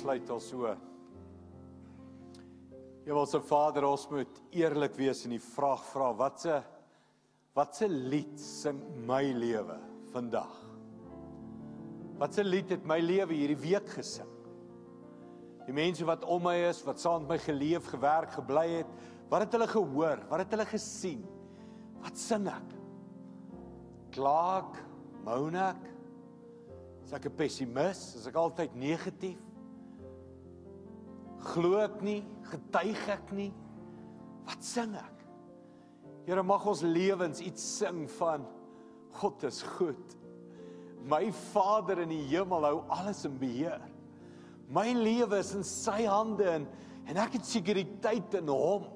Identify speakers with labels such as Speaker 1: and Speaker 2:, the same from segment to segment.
Speaker 1: sluit al so. Hemelse Vader, ons moet eerlik wees en die vraag vra, wat se lied sing my lewe vandag? Wat se lied het my lewe hierdie week gesing? Die mense wat om my is, wat saam met my geleef, gewerk, gebly het, wat het hulle gehoor? Wat het hulle gesien? Wat sing ek? Kla ek? Moan ek? Is ek 'n pessimis? Is ek altyd negatief? Glo ek nie? Getuig ek nie? Wat sing ek? Here, mag ons lewens iets sing van God is goed. My Vader in die hemel hou alles in beheer. My lewe is in sy hande en ek het sekuriteit in hom.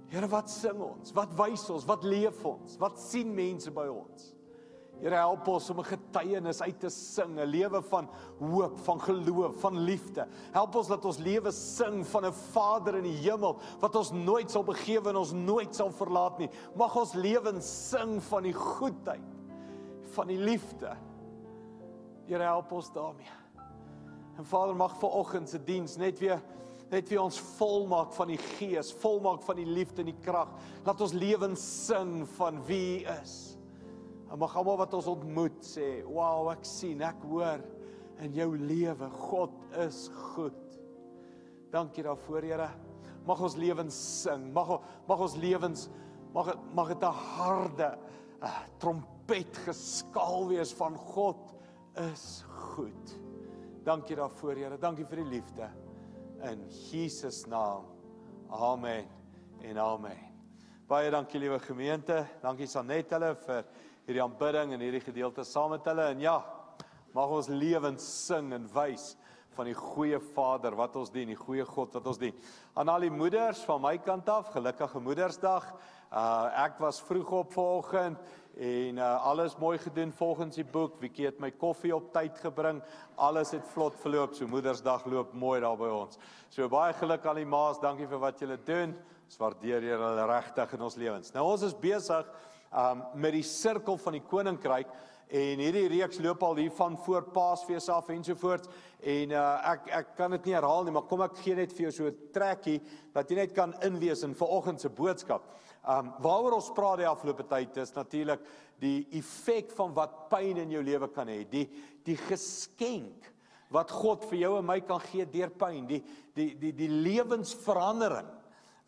Speaker 1: Here, wat sing ons? Wat wys ons? Wat leef ons? Wat sien mense by ons? Here, help ons om 'n getuienis uit te sing, 'n lewe van hoop, van geloof, van liefde. Help ons dat ons lewe sing van 'n Vader in die hemel, wat ons nooit sal begewe en ons nooit sal verlaat nie. Mag ons lewens sing van die goedheid, van die liefde. Here, help ons daarmee. En Vader, mag vanoggend se diens net weer ons volmaak van die Gees, volmaak van die liefde en die krag. Laat ons lewens sing van wie U is. En mag almal wat ons ontmoet sê, wow, ek sien, ek hoor in jou lewe, God is goed. Dankie daarvoor, Here. Mag ons lewens sing, mag ons lewens, mag dit 'n harde trompet geskaal wees van God is goed. Dankie daarvoor, Here. Dankie vir die liefde. In Jesus naam. Amen en amen. Baie dankie, liewe gemeente. Dankie Sanet hulle vir hierdie aanbidding en hierdie gedeelte saam met hulle. En ja, mag ons lewens sing en wys van die goeie Vader wat ons dien, die goeie God wat ons dien. Aan al die moeders van my kant af, gelukkige Moedersdag. Ek was vroeg op vanoggend en alles mooi gedoen volgens die boek. Wiekie het my koffie op tyd gebring. Alles het vlot verloop. So Moedersdag loop mooi daar by ons. So baie geluk aan die ma's. Dankie vir wat julle doen. Ons waardeer julle regtig in ons lewens. Nou ons is besig met die sirkel van die koninkryk en hierdie reeks loop al hier van voor Paasfees af ensovoorts en ek kan dit nie herhaal nie, maar kom ek gee net vir jou so 'n trekkie dat jy net kan inwees in vanoggend se boodskap. Waaroor ons praat die afgelope tyd is natuurlik die effek van wat pyn in jou lewe kan hê, die geskenk wat God vir jou en my kan gee deur pyn, die lewensverandering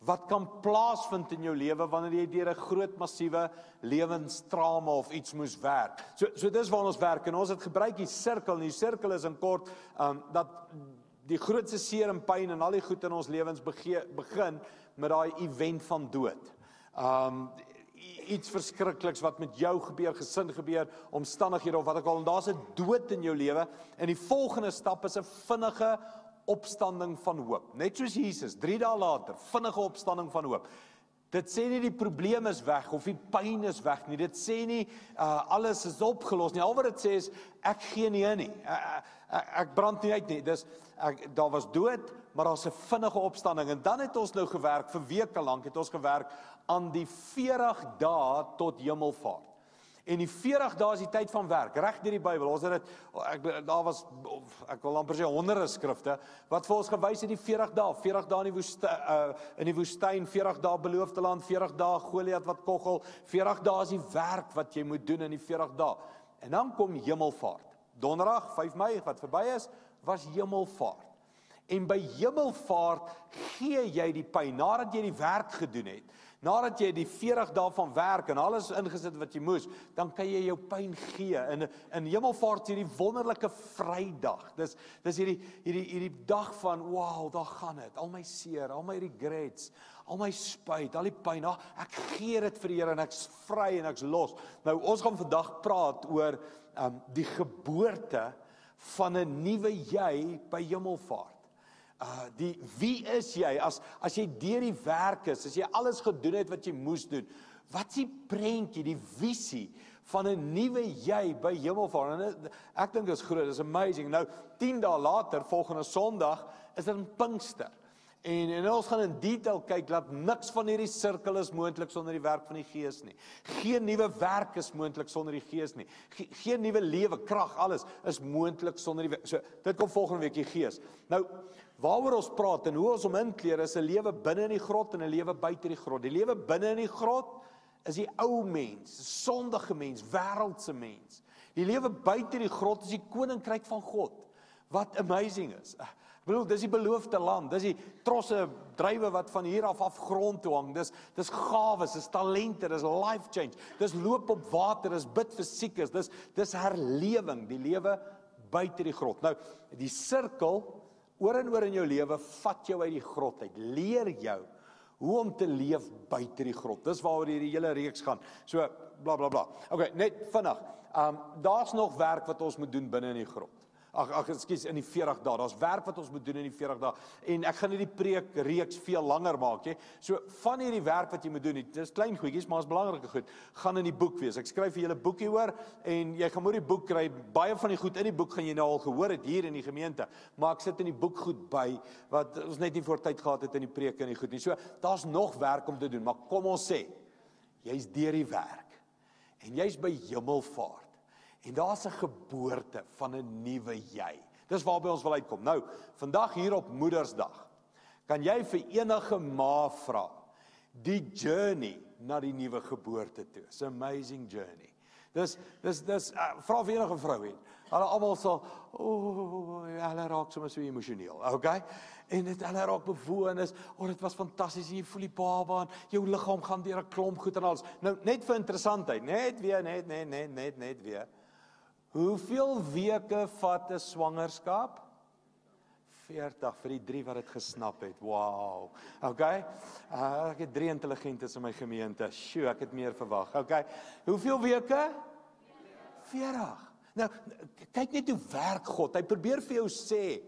Speaker 1: wat kan plaasvind in jou lewe wanneer jy deur 'n groot massiewe lewenstrauma of iets moes werk. So dis waar ons werk en ons het gebruik die sirkel en die sirkel is in kort dat die grootste seer en pyn en al die goed in ons lewens begin met daai event van dood. Iets verskrikliks wat met jou gebeur, gesin gebeur, omstandighede of wat ook al, en daar's 'n dood in jou lewe en die volgende stap is 'n vinnige opstanding van hoop. Net soos Jesus, 3 dae later, vinnige opstanding van hoop. Dit sê nie die probleem is weg of die pyn is weg nie. Dit sê nie alles is opgelos nie. Al wat dit sê is ek gee nie in nie. Ek brand nie uit nie. Daar was dood, maar daar's 'n vinnige opstanding. En dan het ons nou gewerk vir weke lank het ons gewerk aan die 40 dae tot hemelvaart. En die 40 dae is die tyd van werk, reg deur die Bybel. Ons het dit, daar was, ek wil amper sê honderde skrifte, wat vir ons gewys het die 40 dae. 40 dae in die woestyn, 40 dae beloofde land, 40 dae Goliat wat koggel, 40 dae is die werk wat jy moet doen in die 40 dae. En dan kom hemelvaart. Donderdag, 5 Mei, wat verby is, was hemelvaart. En by hemelvaart gee jy die pyn, nadat jy die werk gedoen het, nadat jy die 40 dae van werk en alles ingesit wat jy moes, dan kan jy jou pyn gee. In hemelvaart is hierdie wonderlike Vrydag. Dis hierdie dag van, wow, daar gaan dit. Al my seer, al my regrets, al my spyt, al die pyn. Ek gee dit vir die Here en ek's vry en ek's los. Nou, ons gaan vandag praat oor die geboorte van 'n nuwe jy by hemelvaart. Wie is jy, as jy deur die werk is, as jy alles gedoen het wat jy moes doen, wat is die prentjie, die visie van 'n nuwe jy by hemelvaart? En ek dink dit is groot, dit is amazing. Nou, 10 dae later, volgende Sondag, is dit 'n Pinkster. En ons gaan in detail kyk, dat niks van hierdie sirkel is moontlik sonder die werk van die Gees nie. Geen nuwe werk is moontlik sonder die Gees nie. Geen nuwe lewe, krag, alles is moontlik sonder die. So, dit kom volgende week die Gees. Nou, waaroor ons praat en hoe ons hom inkleer is 'n lewe binne in die grot en 'n lewe buite die grot. Die lewe binne in die grot is die ou mens, sondige mens, wêreldse mens. Die lewe buite die grot is die koninkryk van God. Wat amazing is. Ek bedoel, dis die beloofde land, dis die trosse drywe wat van hier af grond toe hang, dis gawes, dis talente, dis life change, dis loop op water, dis bid vir siekes, dis herlewing, die lewe buite die grot. Nou, die sirkel, oor en oor in jou lewe, vat jou uit die grot uit, leer jou hoe om te leef buite die grot. Dis waaroor hierdie hele reeks gaan. So, bla bla bla. Okay, net vinnig. Daar's nog werk wat ons moet doen binne in die grot. Ekskuus, in die 40 dae. Daar's werk wat ons moet doen in die 40 dae. En ek gaan nie die preek reeks veel langer maak nie. So van hierdie werk wat jy moet doen, dis klein goedjies, maar is belangrike goed, gaan in die boek wees. Ek skryf vir julle 'n boekie oor en jy gaan moet die boek kry. Baie van die goed in die boek gaan jy nou al gehoor het hier in die gemeente, maar ek sit in die boek goed by wat ons net nie voor tyd gehad het in die preek en die goed nie. So daar's nog werk om te doen, maar kom ons sê, jy's deur die werk en jy's by hemelvaart. En daar's 'n geboorte van 'n nuwe jy. Dis waarby ons wil uitkom. Nou, vandag hier op Moedersdag, kan jy vir enige ma vra, die journey na die nuwe geboorte toe. It's an amazing journey. Dis vra vir enige vrou hier. Hulle almal sal, hulle raak sommer so emosioneel, okay? En hulle raak bewoon, dit was fantasties, jy voel die baba en jou liggaam gaan deur 'n klomp goed en alles. Nou, net vir interessantheid, net weer. Hoeveel weke vat 'n swangerskap? 40 vir die 3 wat dit gesnap het. Wow. Okay. Ek het 3 intelligentes in my gemeente. Sjoe, ek het meer verwag. Okay. Hoeveel weke? 40. Nou, kyk net hoe werk God. Hy probeer vir jou sê,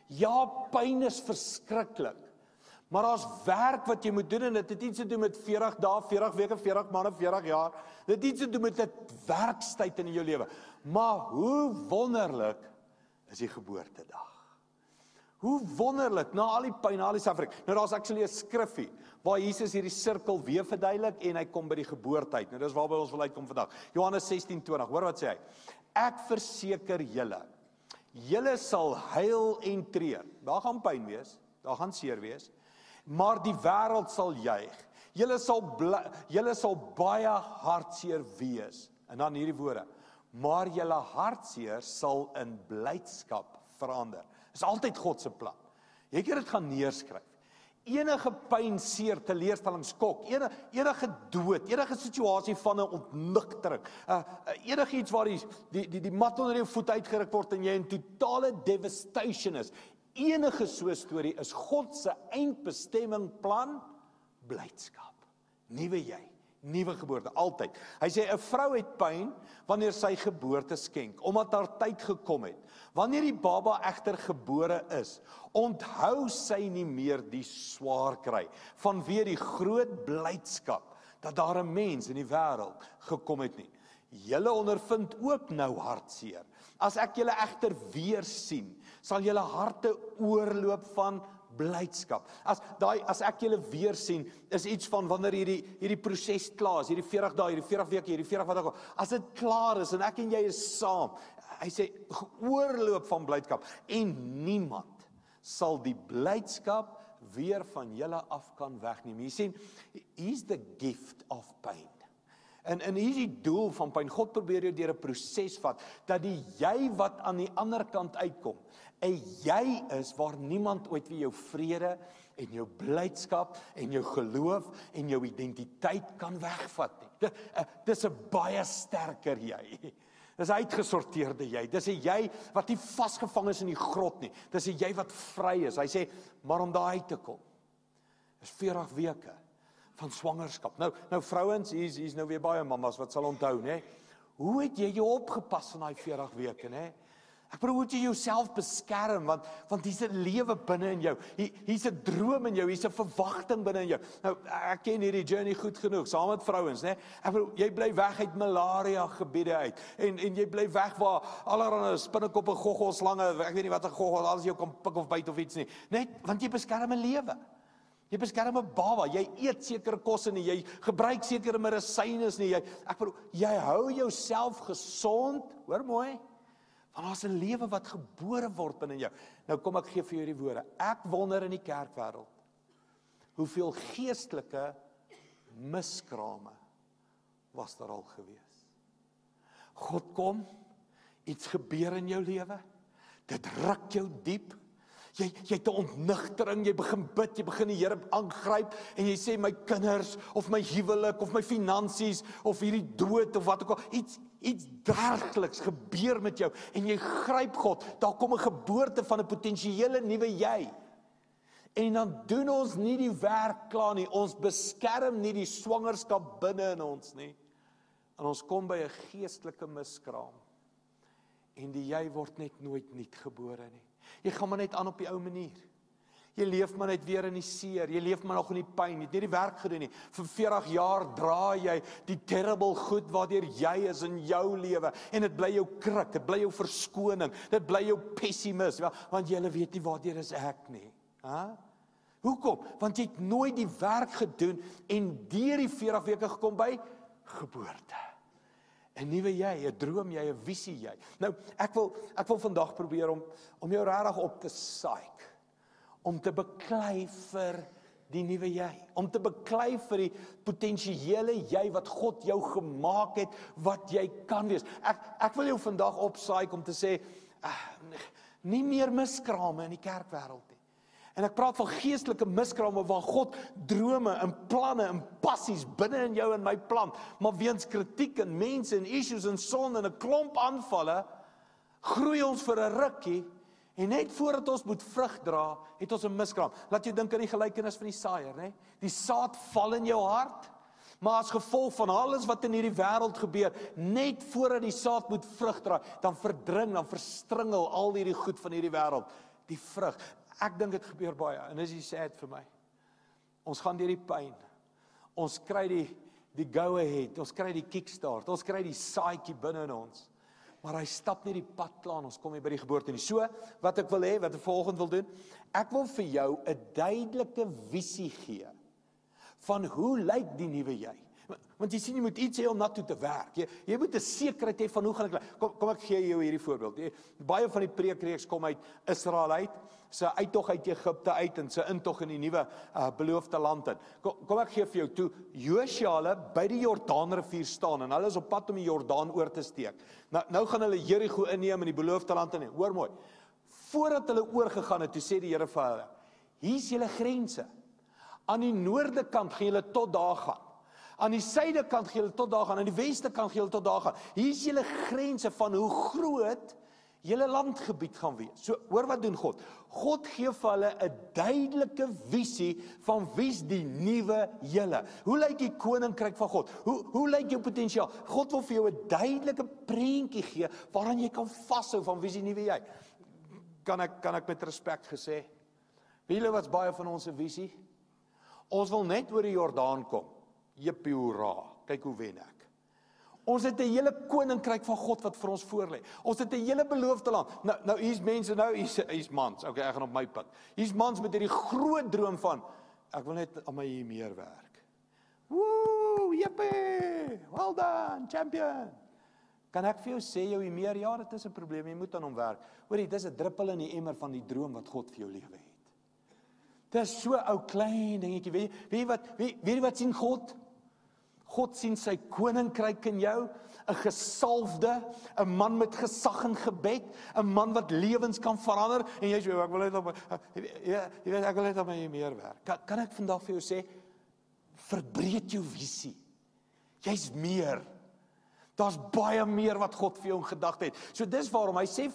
Speaker 1: ja, pyn is verskriklik. Maar daar's werk wat jy moet doen en dit het iets te doen met 40 dae, 40 weke, 40 maande, 40 jaar. Dit het iets te doen met 'n werkstyd in jou lewe. Maar hoe wonderlik is die geboortedag. Hoe wonderlik, na al die pyn, al die suffering. Nou daar's actually 'n skrifgie waar Jesus hierdie sirkel weer verduidelik en hy kom by die geboortyd. Nou dis waarby ons wil uitkom vandag. Johannes 16:20. Hoor wat sê hy? Ek verseker julle sal huil en treur. Daar gaan pyn wees, daar gaan seer wees, maar die wêreld sal juig. Julle sal baie hartseer wees. En dan hierdie woorde: maar julle hartseer sal in blydskap verander. Dis altyd God se plan. Jy kan dit gaan neerskryf. Enige pyn, seer, teleurstelling, skok, enige dood, enige situasie van 'n ontnigtering, enige iets waar die mat onder jou voet uitgeruk word en jy in totale devastation is. Enige so storie is God se eindbestemming plan, blydskap. Nuwe jy, nuwe geboorte, altyd. Hy sê 'n vrou het pyn wanneer sy geboorte skenk, omdat haar tyd gekom het. Wanneer die baba egter gebore is, onthou sy nie meer die swaar kry, vanweë die groot blydskap dat daar 'n mens in die wêreld gekom het nie. Julle ondervind ook nou hartseer. As ek julle egter weer sien, sal julle harte oorloop van blydskap. As ek julle weer sien, is iets van wanneer hierdie proses klaar is, hierdie 40 dae, hierdie 40 weke, hierdie 40 wat ook al, as dit klaar is en ek en jy is saam, hy sê oorloop van blydskap en niemand sal die blydskap weer van julle af kan wegneem. Jy sien, he's the gift of pain. En hier is die doel van pyn. God probeer jou deur 'n proses vat, dat die jy wat aan die ander kant uitkom, 'n jy is waar niemand ooit weer jou vrede en jou blydskap en jou geloof en jou identiteit kan wegvat nie. Dis 'n baie sterker jy. Dis 'n uitgesorteerde jy. Dis 'n jy wat nie vasgevang is in die grot nie. Dis 'n jy wat vry is. Hy sê, maar om daar uit te kom, is 40 weke van swangerskap. Nou vrouens, hier's nou weer baie mammas wat sal onthou, né? Hoe het jy jou opgepas in daai 40 weke, né? Ek bedoel, moet jy jouself beskerm, want hier's 'n lewe binne in jou. Hier's 'n droom in jou, hier's 'n verwagting binne in jou. Nou, ek ken hierdie journey goed genoeg, saam met vrouens, né? Ek bedoel, jy bly weg uit malaria gebiede uit, en jy bly weg waar allerlei spinnekoppe, goggelslange, ek weet nie wat 'n goggel, alles jou kan pik of byt of iets nie. Net, want jy beskerm 'n lewe. Jy beskerm 'n baba, jy eet sekere kosse nie, jy gebruik sekere medisyne nie, ek bedoel, jy hou jouself gesond, hoor mooi, want daar's 'n lewe wat gebore word binne jou. Nou kom ek gee vir jou die woorde. Ek wonder in die kerkwêreld, hoeveel geestelike miskrame was daar al gewees. God kom, iets gebeur in jou lewe, dit ruk jou diep, jy het 'n ontnigtering, jy begin bid, jy begin die Here aangryp, en jy sê, my kinders, of my huwelik, of my finansies, of hierdie dood, of wat ook al, iets dergeliks gebeur met jou, en jy gryp God, daar kom 'n geboorte van 'n potensiële nuwe jy, en dan doen ons nie die werk klaar nie, ons beskerm nie die swangerskap binne in ons nie, en ons kom by 'n geestelike miskraam, en die jy word net nooit nuut gebore nie. Jy gaan maar net aan op die ou manier. Jy leef maar net weer in die seer, jy leef maar nog in die pyn, jy het nie die werk gedoen nie. Vir 40 jaar dra jy die terrible goed waardeur jy is in jou lewe, en dit bly jou krik, dit bly jou verskoning, dit bly jou pessimis, want jy weet nie waardeur is ek nie. Hoekom? Want jy het nooit die werk gedoen, en deur die 40 weke gekom by geboorte. 'n nuwe jy, 'n droom jy, 'n visie jy. Nou, ek wil vandag probeer om jou regtig op te saik, om te beklei vir die nuwe jy, om te beklei vir die potensiële jy wat God jou gemaak het, wat jy kan wees. Ek wil jou vandag opsaik om te sê, nie meer miskrame in die kerkwêreld nie. En ek praat van geestelike miskrame waar God drome en planne en passies binne in jou en my plan, maar weens kritiek en mense en issues en sonde en 'n klomp aanvalle, groei ons vir 'n rukkie, en net voordat ons moet vrug dra, het ons 'n miskraam. Laat jy dink aan die gelykenis van die saaier, né? Die saad val in jou hart, maar as gevolg van alles wat in hierdie wêreld gebeur, net voordat die saad moet vrug dra, dan verstringel al hierdie goed van hierdie wêreld, die vrug. Ek dink dit gebeur baie, en dis die sad vir my. Ons gaan deur die pyn, ons kry die go-ahead, ons kry die kickstart, ons kry die saadjie binne in ons, maar hy stap nie die pad klaar, ons kom nie by die geboorte nie. So, wat ek wil hê, wat ek volgende wil doen, ek wil vir jou 'n duidelike visie gee, van hoe lyk die nuwe jy. Want jy sien, jy moet iets hê om na toe te werk. Jy moet 'n sekerheid hê van hoe gaan ek lyk. Kom ek gee jou hierdie voorbeeld. Baie van die preekreeks kom uit Israel uit, sy uittog uit Egipte uit, en sy intog in die nuwe beloofde land in. Kom ek gee vir jou toe, Josua by die Jordaanrivier staan, en hulle is op pad om die Jordaan oor te steek. Nou gaan hulle Jerigo inneem in die beloofde land in. Hoor mooi, voordat hulle oorgegaan het, toe sê die Here vir hulle, hier's julle grense. Aan die noorde kant gaan julle tot daar gaan. Aan die suide kant gaan julle tot daar gaan, aan die weste kant gaan julle tot daar gaan. Hier is julle grense van hoe groot julle landgebied gaan wees. So, hoor wat doen God? God gee vir hulle 'n duidelike visie van wie's die nuwe julle. Hoe lyk die koninkryk van God? Hoe lyk jou potensiaal? God wil vir jou 'n duidelike prentjie gee waaraan jy kan vashou van wie's die nuwe jy. Kan ek met respek gesê? Weet julle wat's baie van ons visie? Ons wil net oor die Jordaan kom. Jippie hoera, kyk hoe wen ek. Ons het 'n hele koninkryk van God wat vir ons voorlê. Ons het 'n hele beloofde land. Nou hier's mense, hier's mans. Okay, ek gaan op my punt. Hier's mans met hierdie groot droom van, ek wil net aan my hier meer werk. Woe, jippie, well done, champion. Kan ek vir jou sê, jou hier meer, ja, dit is 'n probleem, jy moet aan hom werk. Hoorie, dis 'n druppel in die emmer van die droom wat God vir jou lewe het. Dis so ou klein dingetjie, weet jy wat sien God? God sien sy koninkryk in jou, 'n gesalfde, 'n man met gesag en gebed, 'n man wat lewens kan verander, en jy sê, ek wil net op my meer werk. Kan ek vandag vir jou sê, verbreed jou visie. Jy's meer. Daar's baie meer wat God vir jou in gedagte het. So dis waarom hy sê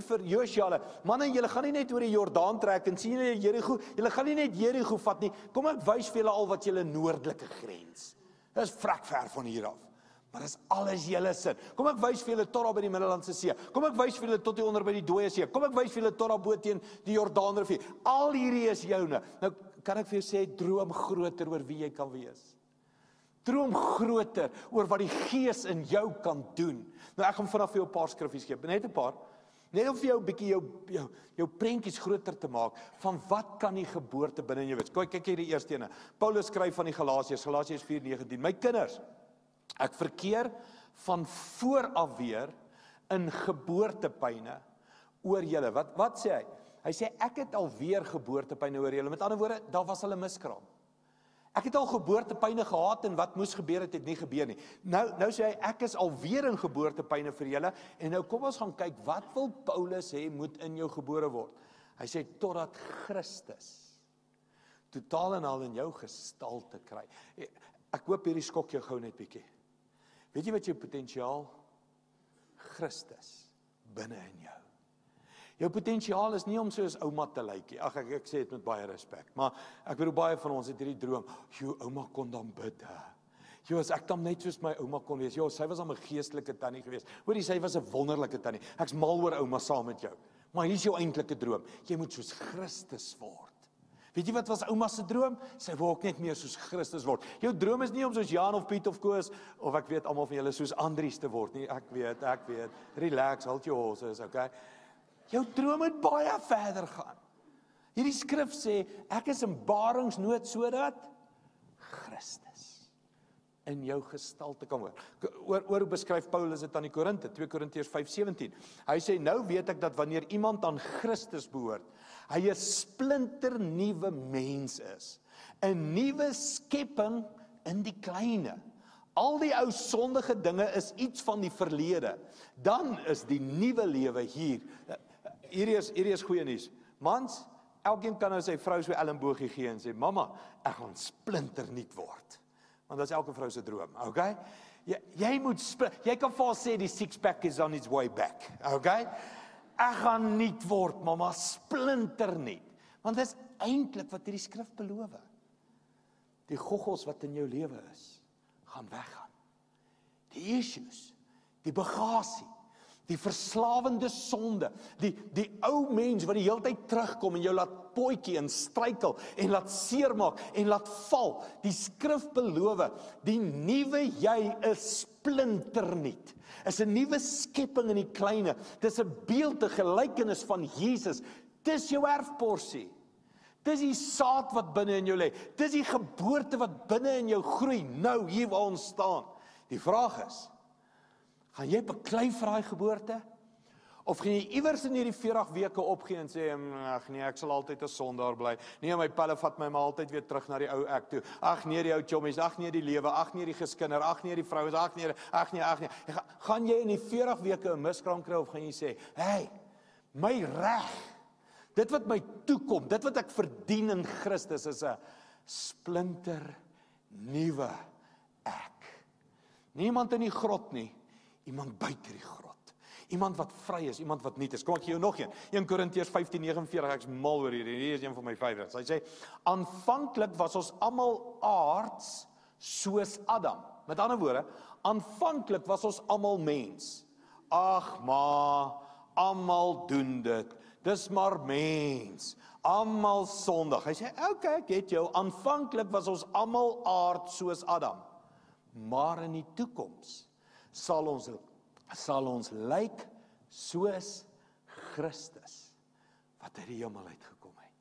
Speaker 1: vir Josua, manne, julle gaan nie net oor die Jordaan trek en sien julle Jerigo, julle gaan nie net Jerigo vat nie. Kom ek wys vir julle al wat julle noordelike grens. Dis vrek ver van hier af. maar dis alles julle sin. Kom ek wys vir julle tot daar by die Middellandse See. Kom ek wys vir julle tot hier onder by die Dooie See. Kom ek wys vir julle tot daar bo teen die Jordaanrivier. Al hierdie is joune. Nou kan ek vir jou sê, droom groter oor wie jy kan wees. Droom groter oor wat die Gees in jou kan doen. Nou ek gaan vanaf vir jou 'n paar skriffies gee, net 'n paar. Net om vir jou 'n bietjie jou prentjies groter te maak van wat kan die geboorte binne in jou wees. Kyk hier die eerste ene. Paulus skryf van die Galasiërs, Galasiërs 4:19. My kinders, ek verkeer van vooraf weer in geboortepyne oor julle. Wat sê hy? Hy sê ek het alweer geboortepyne oor julle. Met ander woorde, daar was al 'n miskraam. Ek het al geboortepyne gehad en wat moes gebeur het nie gebeur nie. Nou sê hy, ek is alweer in geboortepyne vir julle, en nou kom ons gaan kyk, wat wil Paulus hê moet in jou gebore word? Hy sê, totdat Christus totaal en al in jou gestalte kry. Ek hoop hierdie skok jou gou net bietjie. Weet jy wat jou potensiaal? Christus binne in jou. Jou potensiaal is nie om soos ouma te lyk nie. Ag, ek sê dit met baie respek, maar ek bedoel baie van ons het hierdie droom, jou ouma kon dan bid. As ek dan net soos my ouma kon wees. Sy was dan 'n geestelike tannie gewees. Hoorie, sy was 'n wonderlike tannie. Ek's mal oor ouma saam met jou. Maar hier's jou eintlike droom. Jy moet soos Christus word. Weet jy wat was ouma se droom? Sy wil ook net meer soos Christus word. Jou droom is nie om soos Jan of Piet of Koos, of ek weet almal van julle soos Andries te word nie. Ek weet. Relax, hold your horses, okay? Jou droom moet baie verder gaan. Hierdie skrif sê, ek is in baringsnood sodat Christus in jou gestalte kan word. Oor hoe beskryf Paulus dit aan die Korinte, 2 Korintiërs 5:17. Hy sê, nou weet ek dat wanneer iemand aan Christus behoort, hy 'n splinternuwe mens is, 'n nuwe skepping in die kleine. Al die ou sondige dinge is iets van die verlede. Dan is die nuwe lewe hier. Hierdie is goeie nuus. Mans, elkeen kan nou sy vrou so elmbogie gee en sê, mamma, ek gaan splinternuut word. Want dit is elke vrou se droom, okay? Jy kan vir haar sê die six-pack is on its way back, okay? Ek gaan nuut word, mamma, splinternuut. Want dit is eintlik wat hierdie skrif beloof. Die goggels wat in jou lewe is, gaan weggaan. Die issues, die bagasie, die verslawende sonde, die ou mens wat die hele tyd terugkom en jou laat potjie en struikel en laat seermaak en laat val. Die skrif beloof, die nuwe jy is splinternuut. Is 'n nuwe skepping in die kleine. Dis 'n beeld, 'n gelykenis van Jesus. Dis jou erfporsie. Dis die saad wat binne in jou lê. Dis die geboorte wat binne in jou groei. Nou hier waar ons staan. Die vraag is, gaan jy beklei vir daai geboorte? Of gaan jy iewers in hierdie 40 weke opgee en sê, ag nee, ek sal altyd 'n sondaar bly. Nee, my pelle vat my maar altyd weer terug na die ou ek toe. Ag nee, die ou chommies, ag nee, die lewe, ag nee, die geskinder, ag nee, die vrouens, ag nee. Gaan jy in die 40 weke 'n miskraam kry of gaan jy sê, hey, my reg, dit wat my toekom, dit wat ek verdien in Christus is 'n splinter nuwe ek. Niemand in die grot nie, iemand buite die grot. Iemand wat vry is, iemand wat nuut is. Kom ek gee jou nog een. 1 Korintiërs 15:49, ek's mal oor hierdie is een van my favorites. Hy sê, aanvanklik was ons almal aards soos Adam. Met ander woorde, aanvanklik was ons almal mens. Ag maar, almal doen dit. Dis maar mens. Almal sondig. Hy sê, okay, ek het jou. Aanvanklik was ons almal aard soos Adam. Maar in die toekoms sal ons lyk soos Christus wat uit die hemel uitgekom het.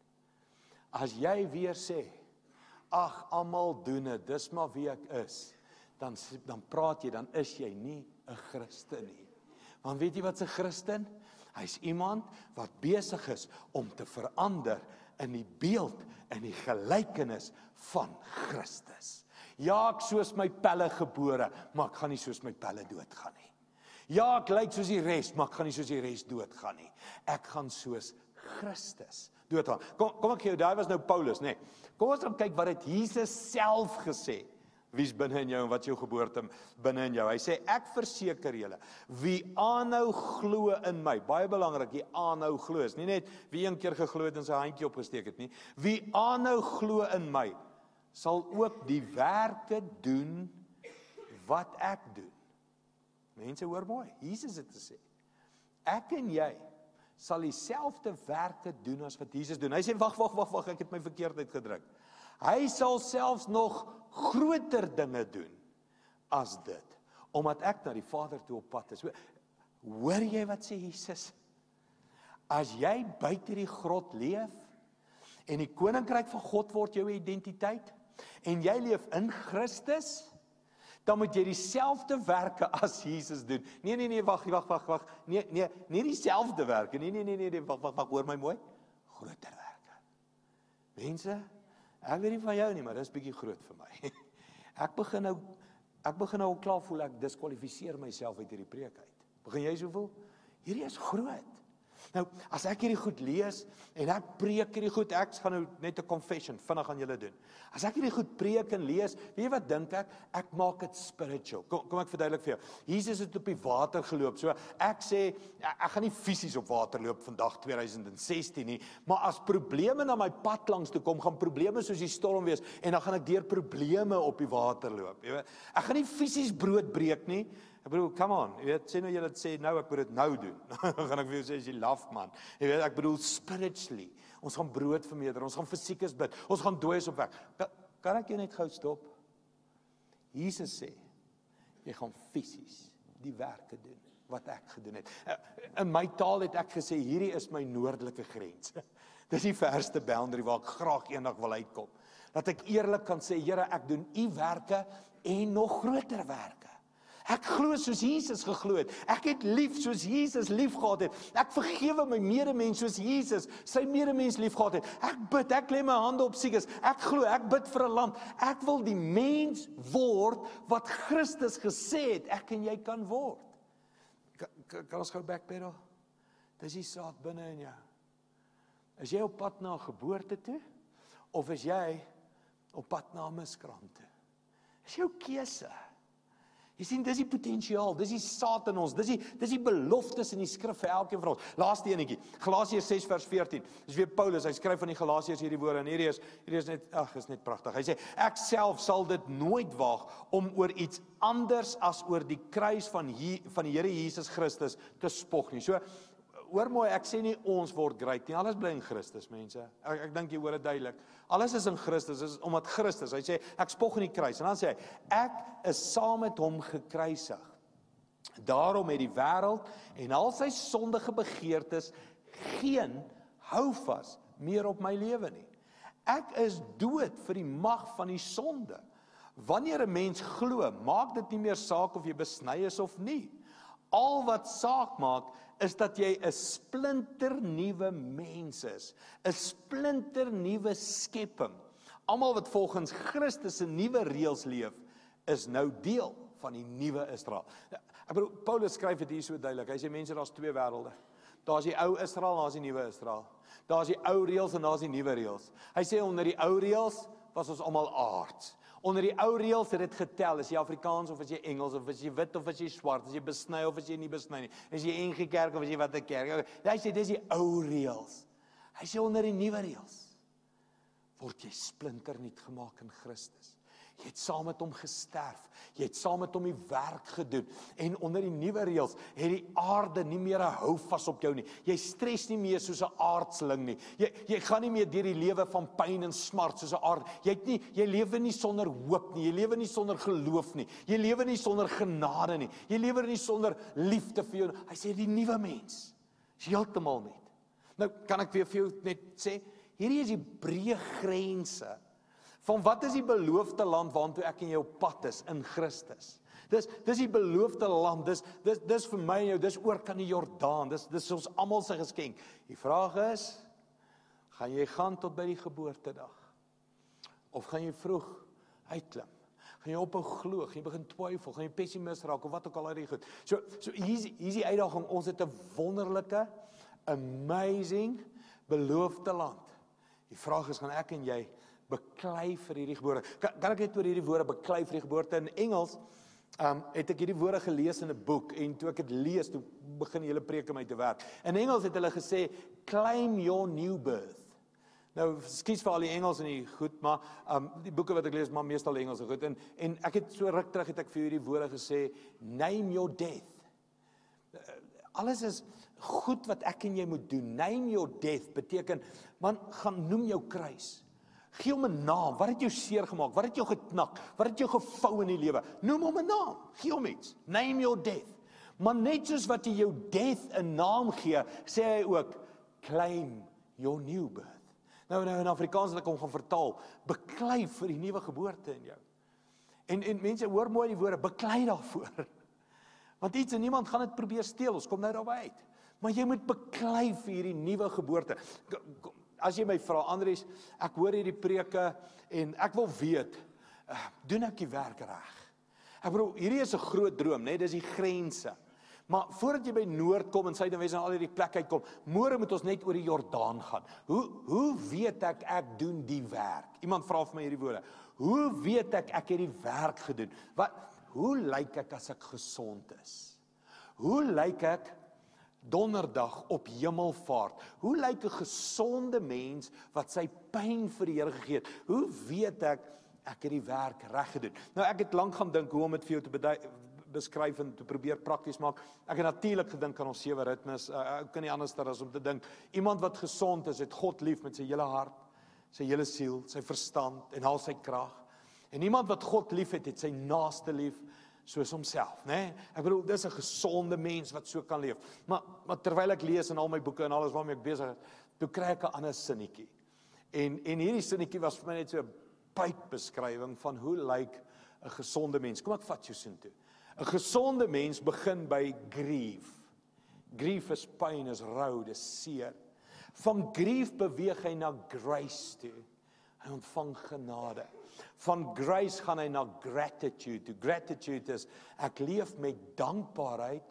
Speaker 1: As jy weer sê, ag, almal doen dit, dis maar wie ek is, dan praat jy, dan is jy nie 'n Christen nie. Want weet jy wat 'n Christen? Hy's iemand wat besig is om te verander in die beeld en die gelykenis van Christus. Ja, ek soos my pelle gebore, maar ek gaan nie soos my pelle doodgaan nie. Ja, ek lyk soos die res, maar ek gaan nie soos die res doodgaan nie. Ek gaan soos Christus doodgaan. Kom ek gee jou, daai was nou Paulus, nê. Kom ons gaan kyk wat het Jesus self gesê. Wie's binne in jou en wat jou geboorte binne in jou. Hy sê, ek verseker julle, wie aanhou glo in my, baie belangrik, die aanhou glo, is nie net wie een keer geglo het en sy handjie opgesteek het nie. Wie aanhou glo in my, sal ook die werke doen wat ek doen. Mense, hoor mooi, Jesus het gesê, ek en jy sal dieselfde werke doen as wat Jesus doen. Hy sê, wag, ek het my verkeerd uitgedruk. Hy sal selfs nog groter dinge doen as dit, omdat ek na die Vader toe op pad is. Hoor jy wat sê Jesus? As jy buite die grot leef, en die koninkryk van God word jou identiteit, en jy leef in Christus, dan moet jy dieselfde werke as Jesus doen. Nee, wag. Nee, dieselfde werke. Nee, wag, hoor my mooi. Groter werke. Mense, ek weet nie van jou nie, maar dis bietjie groot vir my. Ek begin nou klaar voel, ek diskwalifiseer myself uit hierdie preek uit. Begin jy so voel? Hierdie is groot. Nou, as ek hierdie goed lees, en ek preek hierdie goed, ek gaan nou net 'n confession, vinnig aan julle doen. As ek hierdie goed preek en lees, weet jy wat dink ek? Ek maak dit spiritual. Kom ek verduidelik vir jou. Jesus het op die water geloop, so ek sê, ek gaan nie fisies op water loop vandag 2016 nie, maar as probleme na my pad langs toe kom, gaan probleme soos die storm wees, en dan gaan ek deur probleme op die water loop. Jy weet? Ek gaan nie fisies brood breek nie. Ek bedoel, come on, jy weet, sê nou julle sê, nou, ek moet dit nou doen. Dan gaan ek vir jou sê, as jy laf man. Jy weet, ek bedoel, spiritually, ons gaan brood vermeerder, ons gaan fisiekes bid, ons gaan dooies op weg. Kan ek jou net gou stop? Jesus sê, jy gaan fisies die werke doen, wat ek gedoen het. In my taal het ek gesê, hierdie is my noordelike grens. Dis die verste boundary waar ek graag eendag wil uitkom. Dat ek eerlik kan sê, Here, ek doen u werke en nog groter werke. Ek glo soos Jesus geglo het. Ek het lief soos Jesus lief gehad het. Ek vergewe my medemens soos Jesus sy medemens lief gehad het. Ek bid, ek lê my hande op siekes. Ek glo, ek bid vir 'n land. Ek wil die mens word wat Christus gesê het ek en jy kan word. Kan ons gou backpedal? Dis die saad binne in jou. Is jy op pad na 'n geboorte toe? Of is jy op pad na 'n miskraam toe? Dis jou keuse. Jy sien, dis die potensiaal, dis die saad in ons, dis die beloftes in die skrif vir elkeen van ons. Laaste enetjie, Galasiërs 6 vers 14. Dis weer Paulus, hy skryf van die Galasiërs hierdie woorde en hierdie is net, is net pragtig. Hy sê, ek self sal dit nooit waag om oor iets anders as oor die kruis van die Here Jesus Christus te spog nie. So, hoor mooi, ek sê nie ons word great nie, alles bly in Christus, mense. Ek dink jy hoor dit duidelik. Alles is in Christus, is omdat Christus, hy sê, ek spog in die kruis. En dan sê hy, ek is saam met hom gekruisig. Daarom het die wêreld en al sy sondige begeertes geen houvas meer op my lewe nie. Ek is dood vir die mag van die sonde. Wanneer 'n mens glo, maak dit nie meer saak of jy besny is of nie. Al wat saak maak, is dat jy 'n splinternuwe mens is, 'n splinternuwe skepping. Almal wat volgens Christus se nuwe reëls leef, is nou deel van die nuwe Israel. Ek bedoel, Paulus skryf dit hier so duidelik. Hy sê mense, daar's twee wêrelde. Daar's die ou Israel, daar's die nuwe Israel. Daar's die ou reëls en daar's die nuwe reëls. Hy sê onder die ou reëls was ons almal aards. Onder die ou reëls het dit getel, is jy Afrikaans of is jy Engels of is jy wit of is jy swart, is jy besny of is jy nie besny nie, is jy NG Kerk of is jy watter kerk. Hy sê dis die ou reëls. Hy sê onder die nuwe reëls word jy splinternuut gemaak in Christus. Jy het saam met hom gesterf, jy het saam met hom die werk gedoen, en onder die nuwe reëls het die aarde nie meer 'n houvas op jou nie. Jy stres nie meer soos 'n aardsling nie. Jy gaan nie meer deur die lewe van pyn en smart soos 'n aard. Jy lewe nie sonder hoop nie, jy lewe nie sonder geloof nie, jy lewe nie sonder genade nie, jy lewe nie sonder liefde vir jou. Hy sê die nuwe mens is heeltemal net. Nou kan ek weer vir jou net sê, hierdie is die breë grense van wat is die beloofde land waartoe ek en jy op pad is in Christus. Dis die beloofde land, dis vir my en jou, dis oor kan die Jordaan, dis ons almal se geskenk. Die vraag is, gaan jy gaan tot by die geboortedag? Of gaan jy vroeg uitklim? Gaan jy ophou glo, gaan jy begin twyfel, gaan jy pessimis raak, of wat ook al uit die goed. So hier is die uitdaging, ons het 'n wonderlike, amazing, beloofde land. Die vraag is, gaan ek en jy beklei vir hierdie geboorte? Kan ek net oor hierdie woorde beklei vir die geboorte? In Engels het ek hierdie woorde gelees in 'n boek, en toe ek dit lees, toe begin die hele preek in my te werk. In Engels het hulle gesê, claim your new birth. Nou, skies vir al die Engels en die goed, maar die boeke wat ek lees, maar meestal Engels en goed. En ek het so ruk terug het ek vir hierdie woorde gesê, name your death. Alles is goed wat ek en jy moet doen. Name your death beteken, man, gaan noem jou kruis. Gee hom 'n naam. Wat het jou seer gemaak? Wat het jou geknak? Wat het jou gevou in die lewe? Noem hom 'n naam. Gee hom iets. Name your death. Maar net soos wat jy jou death 'n naam gee, sê hy ook, claim your new birth. Nou in Afrikaans het ek hom gaan vertaal, beklei vir die nuwe geboorte in jou. En mense hoor mooi die woorde, beklei daarvoor. Want iets en niemand gaan dit probeer steel, ons kom nou daarby uit. Maar jy moet beklei vir hierdie nuwe geboorte. As jy my vra, Andries, ek hoor hierdie preke en ek wil weet, doen ek die werk reg? Ek bedoel, hierdie is 'n groot droom, né? Dis die grense. Maar voordat jy by Noord kom en Suid-Wes en al hierdie plekke uitkom, môre moet ons net oor die Jordaan gaan. Hoe weet ek doen die werk? Iemand vra vir my hierdie woorde. Hoe weet ek het die werk gedoen? Hoe lyk ek as ek gesond is? Hoe lyk ek Donderdag op Hemelvaart? Hoe lyk 'n gesonde mens wat sy pyn vir die Here gegee het? Hoe weet ek het die werk reg gedoen? Nou ek het lank gaan dink hoe om dit vir jou te beskryf en te probeer prakties maak. Ek het natuurlik gedink aan ons 7 ritmes. Ek kan nie anders as om te dink, iemand wat gesond is, het God lief met sy hele hart, sy hele siel, sy verstand en al sy krag. En iemand wat God lief het sy naaste lief soos homself, né? Ek bedoel, dis 'n gesonde mens wat so kan leef. Maar terwyl ek lees in al my boeke en alles waarmee ek besig is, toe kry ek 'n ander sinnetjie. En hierdie sinnetjie was vir my net so 'n buitbeskrywing van hoe lyk 'n gesonde mens. Kom ek vat jou sin toe. 'n Gesonde mens begin by grief. Grief is pyn, is rou, dis seer. Van grief beweeg hy na grace toe. Hy ontvang genade. Van grace gaan hy na gratitude. Gratitude is, ek leef met dankbaarheid,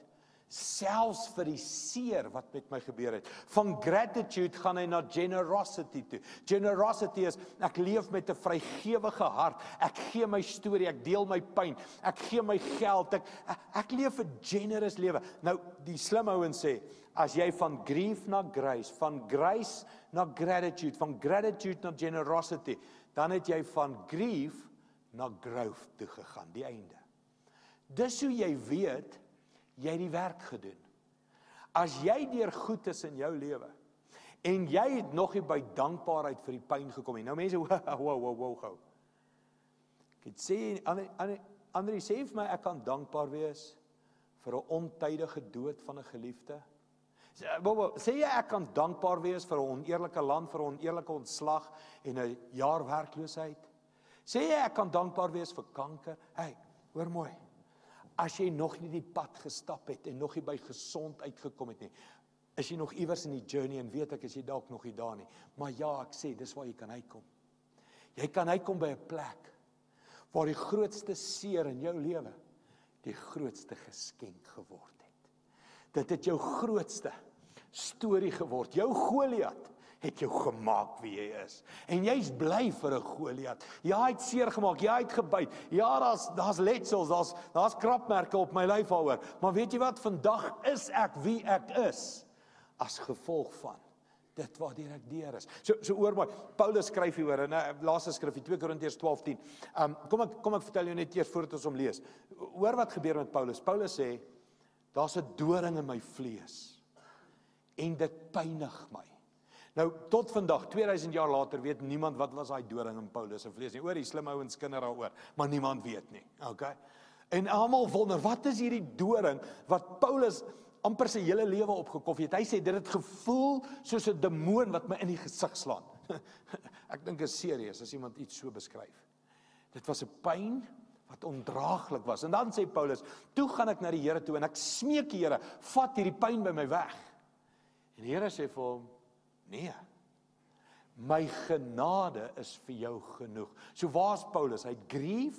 Speaker 1: selfs vir die seer wat met my gebeur het. Van gratitude gaan hy na generosity toe. Generosity is, ek leef met 'n vrygewige hart. Ek gee my storie, ek deel my pyn, ek gee my geld, ek leef 'n generous lewe. Nou, die slim ouens sê, as jy van grief na grace, van grace na gratitude, van gratitude na generosity, dan het jy van grief na growth toe gegaan, die einde. Dis hoe jy weet, jy het die werk gedoen. As jy deur goed is in jou lewe, en jy het nog nie by dankbaarheid vir die pyn gekom nie. Nou mense, wow. Ek het sê, Andrie, sê vir my, ek kan dankbaar wees vir 'n ontydige dood van 'n geliefde. Sê jy ek kan dankbaar wees vir 'n oneerlike land, vir 'n oneerlike ontslag en 'n jaar werkloosheid? Sê jy ek kan dankbaar wees vir kanker? Hey, hoor mooi. As jy nog nie die pad gestap het en nog nie by gesond uitgekom het nie, is jy nog iewers in die journey en weet ek is jy dalk nog nie daar nie. Maar ja, ek sê, dis waar jy kan uitkom. Jy kan uitkom by 'n plek waar die grootste seer in jou lewe die grootste geskenk geword het. Dit het jou grootste storie geword. Jou Goliat het jou gemaak wie jy is. En jy's bly vir 'n Goliat. Ja, hy het seer gemaak, ja, hy het gebyt. Ja, daar's letsels, daar's krapmerke op my lyf daaroor. Maar weet jy wat? Vandag is ek wie ek is as gevolg van dit waardeur ek deur is. So oor my, Paulus skryf hier oor, en laaste skrif, 2 Korintiërs 12:10. Kom ek vertel jou net eers voordat ons hom lees. Hoor wat gebeur met Paulus. Paulus sê, daar's 'n doring in my vlees en dit pynig my. Nou, tot vandag, 2000 jaar later, weet niemand wat was daai doring in Paulus se vlees nie. Oor die slim ouens kinder daaroor, maar niemand weet nie. Okay? En almal wonder, wat is hierdie doring wat Paulus amper sy hele lewe opgekoffie het? Hy sê, dit het gevoel soos 'n demoon wat my in die gesig slaan. Ek dink is serieus as iemand iets so beskryf. Dit was 'n pyn wat ondraaglik was. En dan sê Paulus, toe gaan ek na die Here toe en ek smeek die Here, vat hierdie pyn by my weg. En die Here sê vir hom, nee, my genade is vir jou genoeg. So waar's Paulus? Hy het grief,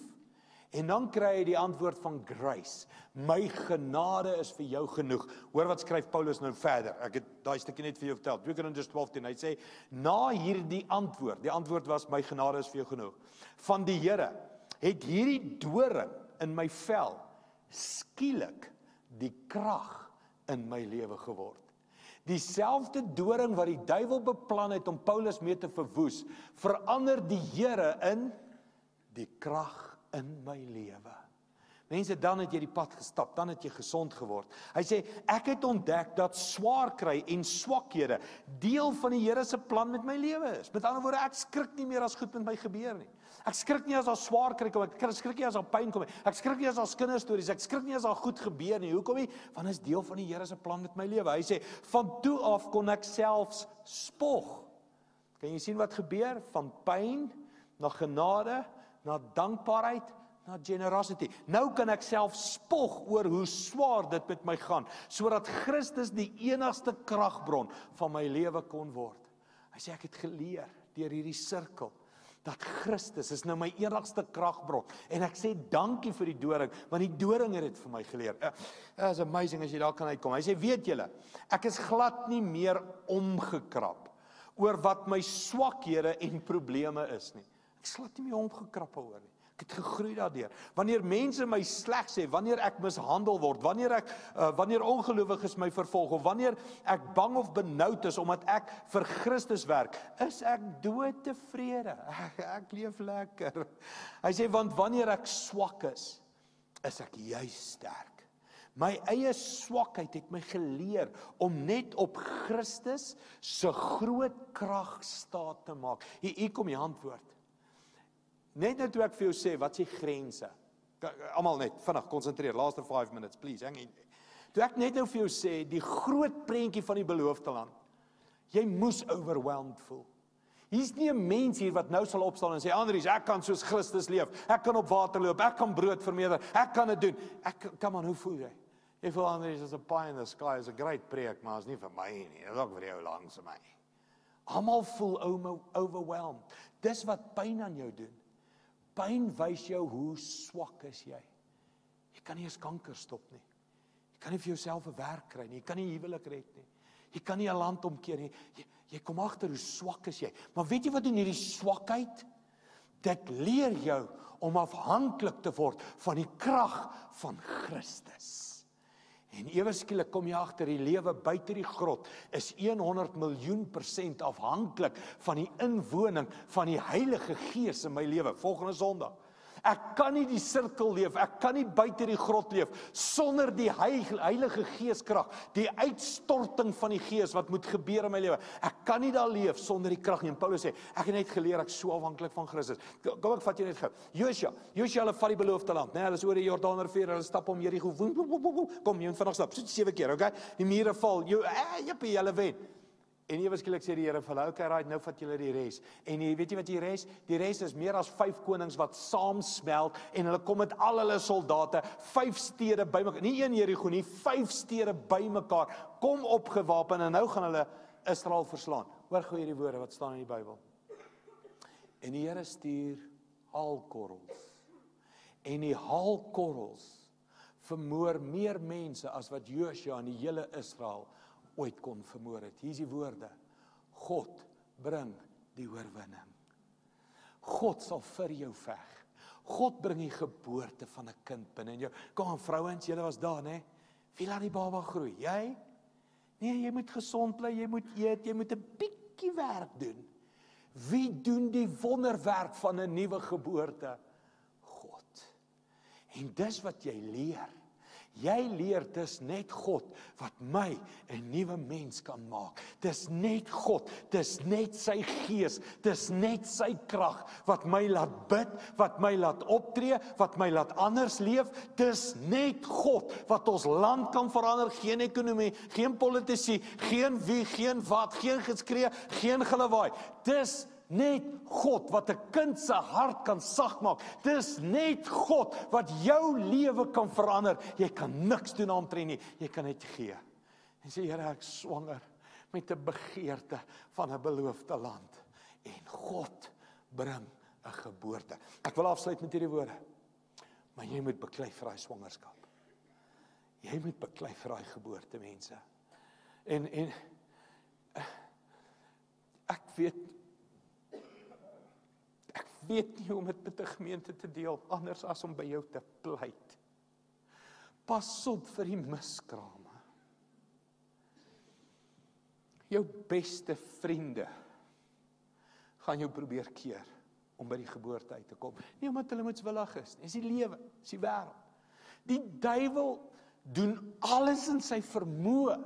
Speaker 1: en dan kry hy die antwoord van grace. My genade is vir jou genoeg. Hoor wat skryf Paulus nou verder. Ek het daai stukkie net vir jou vertel. 2 Korintiërs 12:10. Hy sê, na hierdie antwoord, die antwoord was, my genade is vir jou genoeg, van die Here, het hierdie doring in my vel skielik die krag in my lewe geword. Dieselfde doring wat die duiwel beplan het om Paulus mee te verwoes, verander die Here in die krag in my lewe. Mense, dan het jy die pad gestap, dan het jy gesond geword. Hy sê, ek het ontdek dat swaar kry en swakhede deel van die Here se plan met my lewe is. Met ander woorde, ek skrik nie meer as goed met my gebeur nie. Ek skrik nie as daar swaar kry kom, ek skrik nie as daar pyn kom nie. Ek skrik nie as daar kinderstories, ek skrik nie as daar goed gebeur nie. Hoekom nie? Want dit is deel van die Here se plan met my lewe. Hy sê, van toe af kon ek selfs spog. Kan jy sien wat gebeur? Van pyn na genade, na dankbaarheid, na generosity. Nou kan ek self spog oor hoe swaar dit met my gaan, sodat Christus die enigste kragbron van my lewe kon word. Hy sê, ek het geleer deur hierdie sirkel, dat Christus is nou my enigste kragbron, en ek sê dankie vir die doring, want die doring het dit vir my geleer. It's amazing as jy daar kan uitkom. Hy sê, weet julle, ek is glad nie meer omgekrap oor wat my swakhede en probleme is nie. Ek is glad nie meer omgekrap oor nie. Ek het gegroei daardeur. Wanneer mense my sleg sê, wanneer ek mishandel word, wanneer ongelowiges my vervolg, of wanneer ek bang of benoud is omdat ek vir Christus werk, is ek doodtevrede. Ek leef lekker. Hy sê, want wanneer ek swak is ek juis sterk. My eie swakheid het my geleer om net op Christus se groot krag staat te maak. Hier kom die antwoord. Net nou toe ek vir jou sê, wat is die grense? Almal net, vinnig, konsentreer, laaste 5 minutes, please, hang in. Toe ek net nou vir jou sê, die groot prentjie van die beloofde land, jy moes overwhelmed voel. Hier's nie 'n mens hier wat nou sal opstaan en sê, Andries, ek kan soos Christus leef, ek kan op water loop, ek kan brood vermeerder, ek kan dit doen. Come on, hoe voel jy? Jy voel, Andries, is a pie in the sky, is a great preek, maar is nie vir my nie, is ook vir jou langs my. Almal voel overwhelmed. Dis wat pyn aan jou doen. Pyn wys jou hoe swak is jy. Jy kan nie eens kanker stop nie. Jy kan nie vir jouself 'n werk kry nie. Jy kan nie huwelik red nie. Jy kan nie 'n land omkeer nie. Jy kom agter hoe swak is jy. Maar weet jy wat in hierdie swakheid? Dit leer jou om afhanklik te word van die krag van Christus. En ewe skielik kom jy agter die lewe buite die grot is 100 miljoen% afhanklik van die inwoning van die Heilige Gees in my lewe. Volgende Sondag. Ek kan nie die sirkel leef, ek kan nie buite die grot leef sonder die Heilige Geeskrag, die uitstorting van die Gees wat moet gebeur in my lewe. Ek kan nie daar leef sonder die krag nie. En Paulus sê, ek het net geleer ek so afhanklik van Christus. Kom ek vat jy net gou. Josua, hulle vat die beloofde land, né? Hulle is oor die Jordaanrivier, hulle stap om Jerigo. Kom, jy moet vinnig stap. So 7 keer, okay? Die mure val. Jippie, hulle wen. En ewe skielik sê die Here vir hulle, okay, right, nou vat julle die res. En weet jy wat die res? Die res is meer as 5 konings wat saam smelt en hulle kom met al hulle soldate, 5 stede bymekaar. Nie een Jerigo nie, 5 stede bymekaar. Kom opgewapen en nou gaan hulle Israel verslaan. Hoor gou hierdie woorde wat staan in die Bybel. En die Here stuur haalkorrels. En die haalkorrels vermoor meer mense as wat Josua en die hele Israel ooit kon vermoor het. Hier is die woorde. God bring die oorwinning. God sal vir jou veg. God bring die geboorte van 'n kind binne in jou. Kom aan vrouens, julle was daar, né? Wie laat die baba groei? Jy? Nee, jy moet gesond bly, jy moet eet, jy moet 'n bietjie werk doen. Wie doen die wonderwerk van 'n nuwe geboorte? God. En dis wat jy leer. Jy leer, dis net God wat my 'n nuwe mens kan maak. Dis net God, dis net sy Gees, dis net sy krag wat my laat bid, wat my laat optree, wat my laat anders leef. Dis net God wat ons land kan verander, geen ekonomie, geen politici, geen wie, geen wat, geen geskree, geen gelawaai. Dis net God wat 'n kind se hart kan sag maak. Dis net God wat jou lewe kan verander. Jy kan niks doen aantree nie. Jy kan net gee. En sê, Here, ek swanger met 'n begeerte van 'n beloofde land. En God bring 'n geboorte. Ek wil afsluit met hierdie woorde. Maar jy moet beklei vir daai swangerskap. Jy moet beklei vir daai geboorte, mense. En ek weet nie hoe om dit met 'n gemeente te deel, anders as om by jou te pleit. Pas op vir die miskrame. Jou beste vriende gaan jou probeer keer om by die geboorte uit te kom. Nie omdat hulle moetswillig is, dis die lewe, dis die wêreld. Die duiwel doen alles in sy vermoë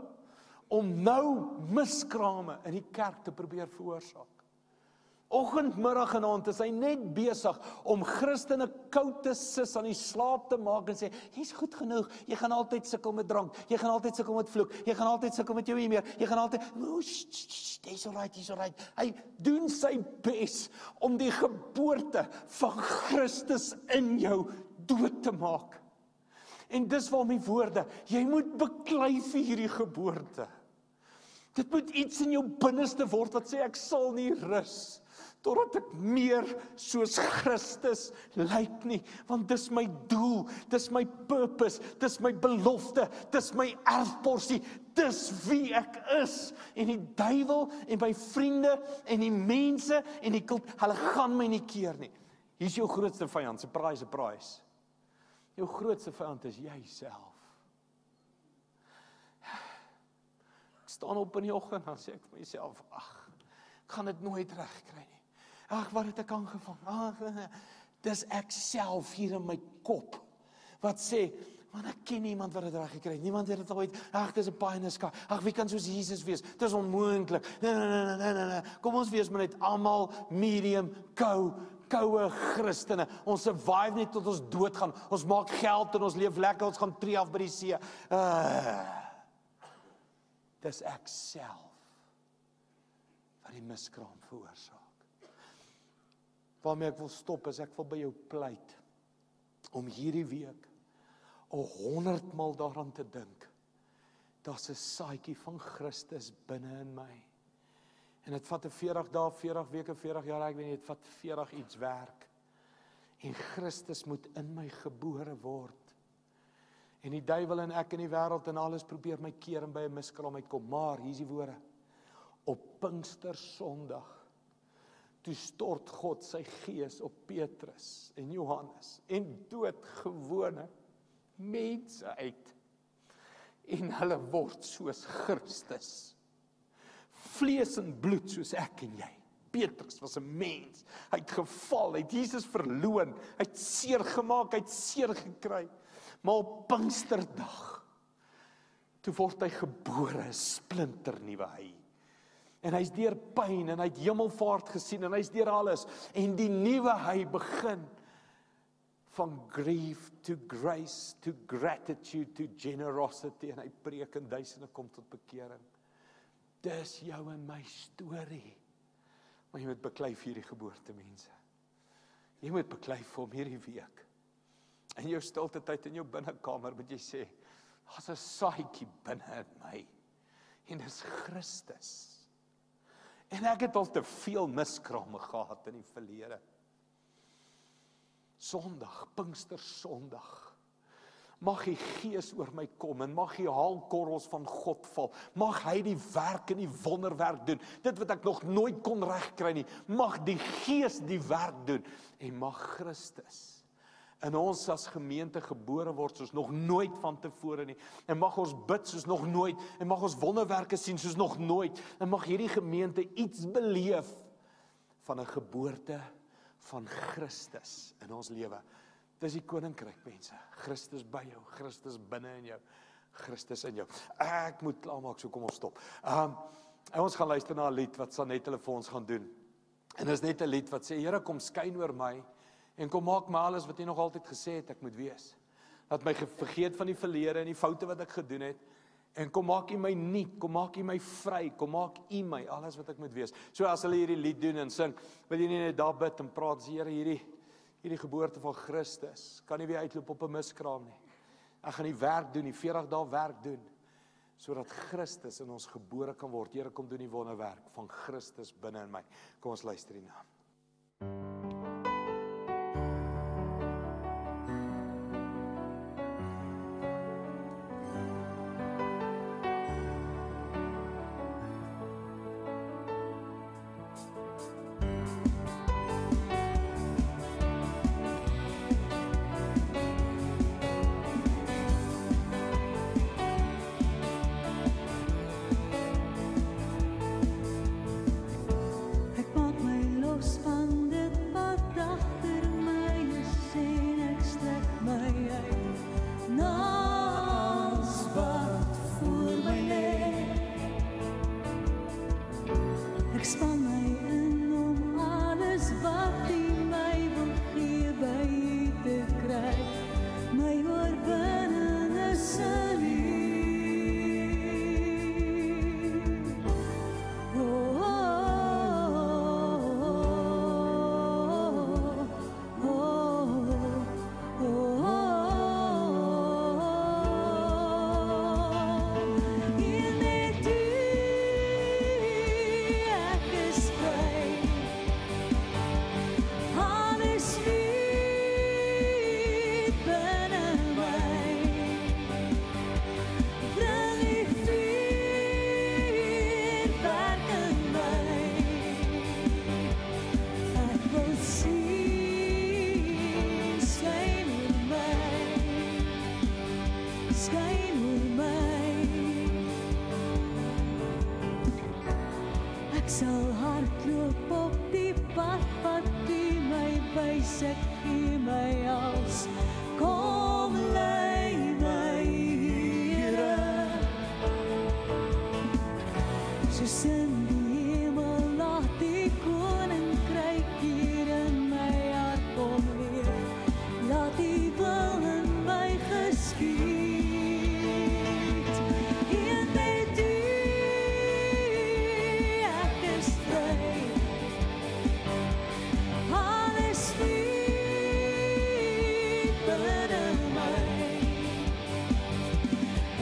Speaker 1: om nou miskrame in die kerk te probeer veroorsaak. Oggend, middag en aand is hy net besig om Christene koud te sis aan die slaap te maak en sê, jy's goed genoeg, jy gaan altyd sukkel met drank, jy gaan altyd sukkel met vloek, jy gaan altyd sukkel met jou e-mail, jy gaan altyd, dis alright. Hy doen sy bes om die geboorte van Christus in jou dood te maak. En dis waarom die woorde, jy moet beklei vir hierdie geboorte. Dit moet iets in jou binneste word wat sê, ek sal nie rus totdat ek meer soos Christus lyk nie, want dis my doel, dis my purpose, dis my belofte, dis my erfporsie, dis wie ek is. En die duiwel en my vriende en die mense en die kult, hulle gaan my nie keer nie. Hier is jou grootste vyand, surprise. Jou grootste vyand is jouself. Ek staan op in die oggend, dan sê ek vir myself, ek gaan dit nooit regkry nie. Wat het ek aangevang? Dis ek self hier in my kop, wat sê, man, ek ken niemand wat dit reg gekry het, niemand het dit ooit, dis 'n paai in 'n sky, wie kan soos Jesus wees, dis onmoontlik, nee, kom ons wees maar net almal medium, koue Christene, ons survive net tot ons dood gaan, ons maak geld en ons leef lekker, ons gaan tree af by die see, dis ek self, wat die miskraam veroorsaak. Waarmee ek wil stop is, ek wil by jou pleit, om hierdie week, 100 maal daaraan te dink, daar's 'n saadjie van Christus binne in my. En dit vat 'n 40 dae, 40 weke, 40 jaar, ek weet nie, dit vat 40 iets werk. En Christus moet in my gebore word. En die duiwel en ek in die wêreld en alles probeer my keer en by 'n miskraam uitkom. Maar, hier is die woorde. Op Pinkstersondag, toe stort God sy gees op Petrus en Johannes en doodgewone mense uit. En hulle word soos Christus. Vlees en bloed soos ek en jy. Petrus was 'n mens. Hy het geval, hy het Jesus verloon, hy het seer gemaak, hy het seer gekry. Maar op Pinksterdag, toe word hy gebore, 'n splinternuwe hy. En hy's deur pyn en hy het hemelvaart gesien en hy's deur alles. En die nuwe hy begin van grief to grace, to gratitude, to generosity. En hy preek en duisende kom tot bekering. Dis jou en my storie. Maar jy moet beklei vir hierdie geboorte, mense. Jy moet beklei vir hom hierdie week. In jou stilte tyd in jou binnekamer moet jy sê, daar's 'n saadjie binne in my. En dis Christus. En ek het al te veel miskrame gehad in die verlede. Sondag, Pinkstersondag, mag die Gees oor my kom en mag die haalkorrels van God val. Mag hy die werk en die wonderwerk doen. Dit wat ek nog nooit kon regkry nie. Mag die Gees die werk doen. En mag Christus in ons as gemeente gebore word soos nog nooit van tevore nie. En mag ons bid soos nog nooit. En mag ons wonderwerke sien soos nog nooit. En mag hierdie gemeente iets beleef van 'n geboorte van Christus in ons lewe. Dis die koninkryk, mense. Christus by jou, Christus binne in jou, Christus in jou. Ek moet klaarmaak, so kom ons stop. En ons gaan luister na 'n lied wat Sanet hulle vir ons gaan doen. En dis net 'n lied wat sê, Here, kom skyn oor my en kom maak my alles wat U nog altyd gesê het ek moet wees. Laat my vergeet van die verlede en die foute wat ek gedoen het. En kom maak U my nuut, kom maak U my vry, kom maak U my alles wat ek moet wees. So as hulle hierdie lied doen en sing, wil jy nie net daar bid en praat, sê Here, hierdie geboorte van Christus, kan nie weer uitloop op 'n miskraam nie. Ek gaan die werk doen, die 40 dae werk doen, sodat Christus in ons gebore kan word. Here, kom doen die wonderwerk van Christus binne in my. Kom ons luister hierna.
Speaker 2: oor my. Ek sal hardloop op die pad wat U my wys, ek gee my als. Kom lei my, Here, soos in die hemel laat die koninkryk hier in my hart kom leef. Laat die wil in my geskied. Hier met U, ek is vry. Alles lief binne my.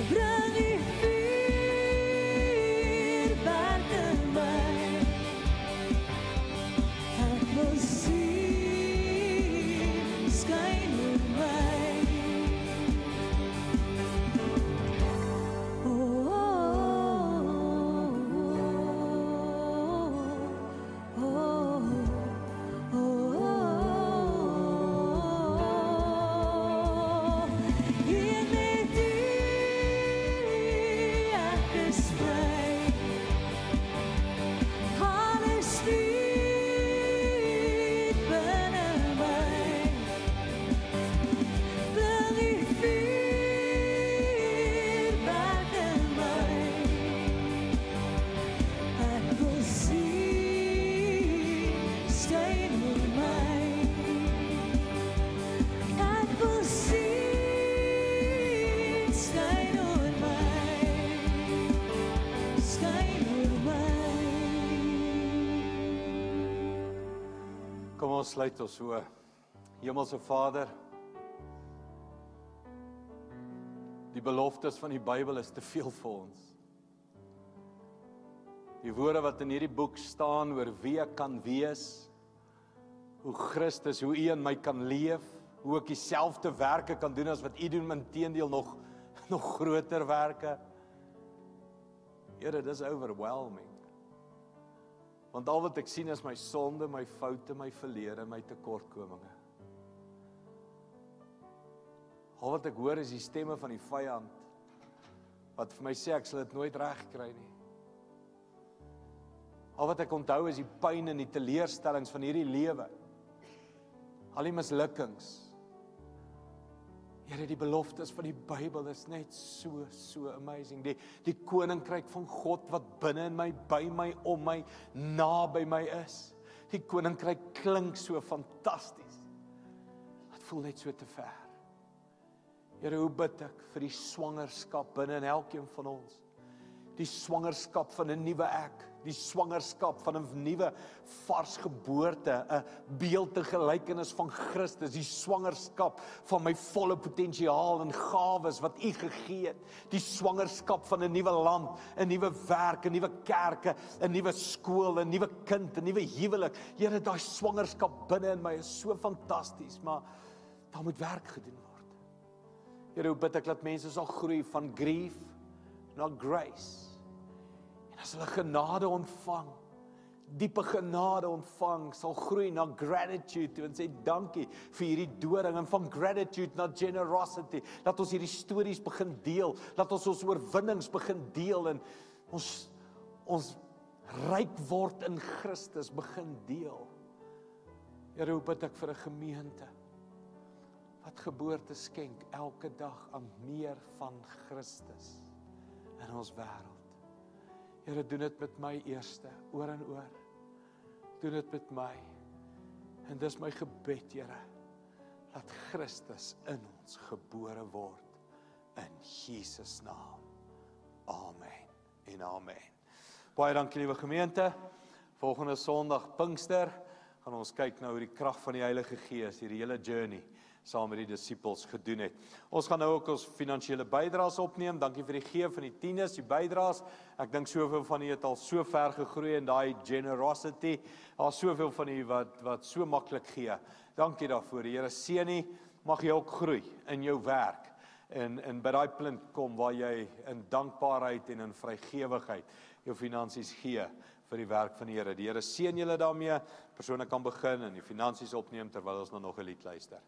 Speaker 2: Bring U vuur werk in my. Ek wil sien skyn oor my. Oh, oh, oh, oh, oh. Hier met U, ek is vry. Alles lief binne my. Bring U vuur werk in my. Ek wil sien skyn oor my. Ek wil sien skyn oor my. Skyn oor my.
Speaker 1: Kom ons sluit ons oë. Hemelse Vader, die beloftes van die Bybel is te veel vir ons. Die woorde wat in hierdie boek staan oor wie ek kan wees, hoe Christus, hoe U in my kan leef, hoe ek dieselfde werke kan doen as wat U doen, maar inteendeel nog groter werke. Here, dis overwhelming. Want al wat ek sien is my sonde, my foute, my verlede, my tekortkominge. Al wat ek hoor is die stemme van die vyand, wat vir my sê ek sal dit nooit reg kry nie. Al wat ek onthou is die pyn en die teleurstellings van hierdie lewe. Al die mislukkings. Here, die beloftes van die Bybel is net so amazing. Die koninkryk van God wat binne in my, by my, om my, naby my is. Die koninkryk klink so fantasties. Het voel net so te ver. Here, hoe bid ek vir die swangerskap binne in elkeen van ons. Die swangerskap van 'n nuwe ek, die swangerskap van 'n nuwe vars geboorte, 'n beeld en gelykenis van Christus, die swangerskap van my volle potensiaal en gawes wat U gegee het, die swangerskap van 'n nuwe land, 'n nuwe werk, 'n nuwe kerke, 'n nuwe skool, 'n nuwe kind, 'n nuwe huwelik. Here, daai swangerskap binne in my is so fantasties, maar daar moet werk gedoen word. Here, hoe bid ek dat mense sal groei van grief na grace. En as hulle genade ontvang, diepe genade ontvang, sal groei na gratitude toe en sê dankie vir hierdie doring, en van gratitude na generosity. Laat ons hierdie stories begin deel, laat ons oorwinnings begin deel en ons ryk word in Christus begin deel. Here, hoe bid ek vir 'n gemeente wat geboorte skenk elke dag aan meer van Christus in ons wêreld. Here, doen dit met my eerste, oor en oor. Doen dit met my. En dis my gebed, Here, dat Christus in ons gebore word in Jesus naam. Amen en amen. Baie dankie, liewe gemeente. Volgende Sondag Pinkster gaan ons kyk na hoe die krag van die Heilige Gees hierdie hele journey saam met die disippels gedoen het. Ons gaan nou ook ons finansiële bydraes opneem. Dankie vir die gee van die tiendes, die bydraes. Ek dink soveel van julle het al so ver gegroei in daai generosity. Daar is soveel van julle wat so maklik gee. Dankie daarvoor. Die Here seën u. Mag jy ook groei in jou werk en by daai punt kom waar jy in dankbaarheid en in vrygewigheid jou finansies gee vir die werk van die Here. Die Here seën julle daarmee. Persone kan begin en die finansies opneem terwyl ons nog 'n lied luister.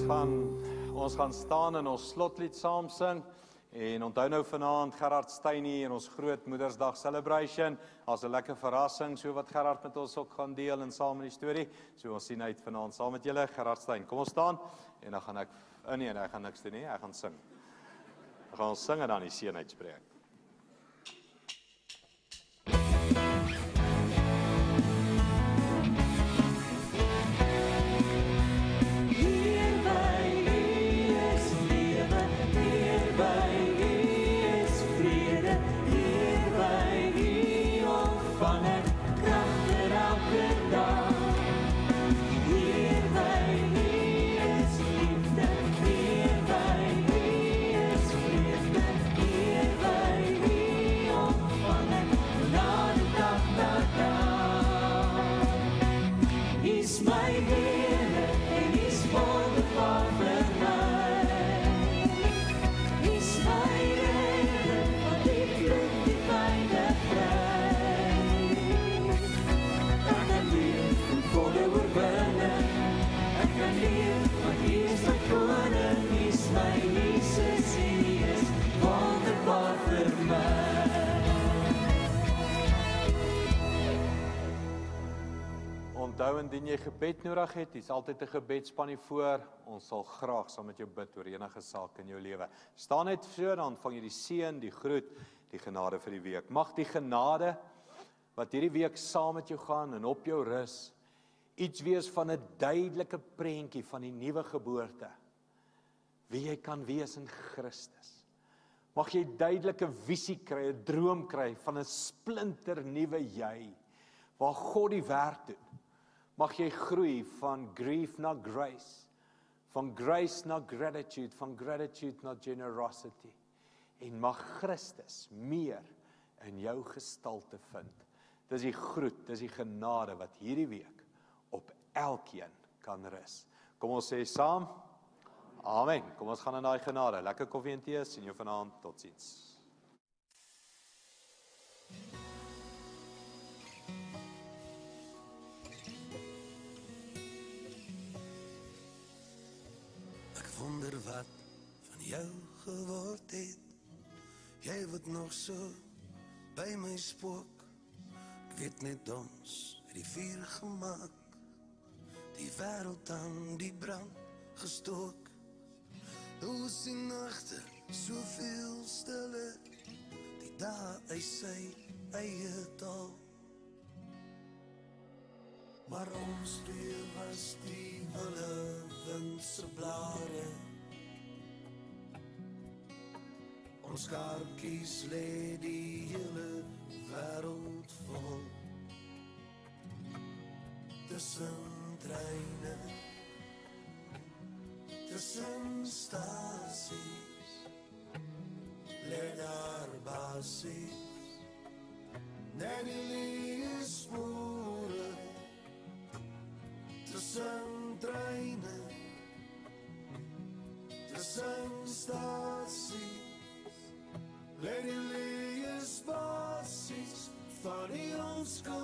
Speaker 1: Ons gaan staan en ons slotlied saam sing. En onthou nou vanaand Gerard Steyn hier in ons groot Moedersdag celebration. As 'n lekker verrassing, so wat Gerard met ons ook gaan deel en saam in die storie. So ons sien uit vanaand saam met julle, Gerard Steyn. Kom ons staan en dan gaan ek nee, hy gaan niks doen nie, hy gaan sing. Dan gaan ons sing en dan die seën uitspreek. Onthou indien jy gebed nodig het, dis altyd 'n gebedspan hier voor. Ons sal graag saam met jou bid oor enige saak in jou lewe. Staan net so, dan ontvang jy die seën, die groet, die genade vir die week. Mag die genade wat hierdie week saam met jou gaan en op jou rus, iets wees van 'n duidelike prentjie van die nuwe geboorte. Wie jy kan wees in Christus. Mag jy duidelike visie kry, 'n droom kry van 'n splinter nuwe jy, waar God die werk doen. Mag jy groei van grief na grace, van grace na gratitude, van gratitude na generosity. En mag Christus meer in jou gestalte vind. Dis die groet, dis die genade wat hierdie week op elkeen kan rus. Kom ons sê saam, amen. Kom ons gaan in daai genade. Lekker koffie en tee, sien jou vanaand, totsiens.
Speaker 3: Wonder wat van jou geword het. Jy wat nog so by my spook. Ek weet net ons het die vuur gemaak, die wêreld aan die brand gestook. Hoe is die nagte soveel stiller, die dae uit sy eie taal. Maar ons twee was die wille wind se blare. Ons kaartjies lê die hele wêreld vol. Tussen treine, tussen stasies, lê daar basies, net die leë spore. Tussen treine, tussen stasies, lê die leë spasies van die onskuld.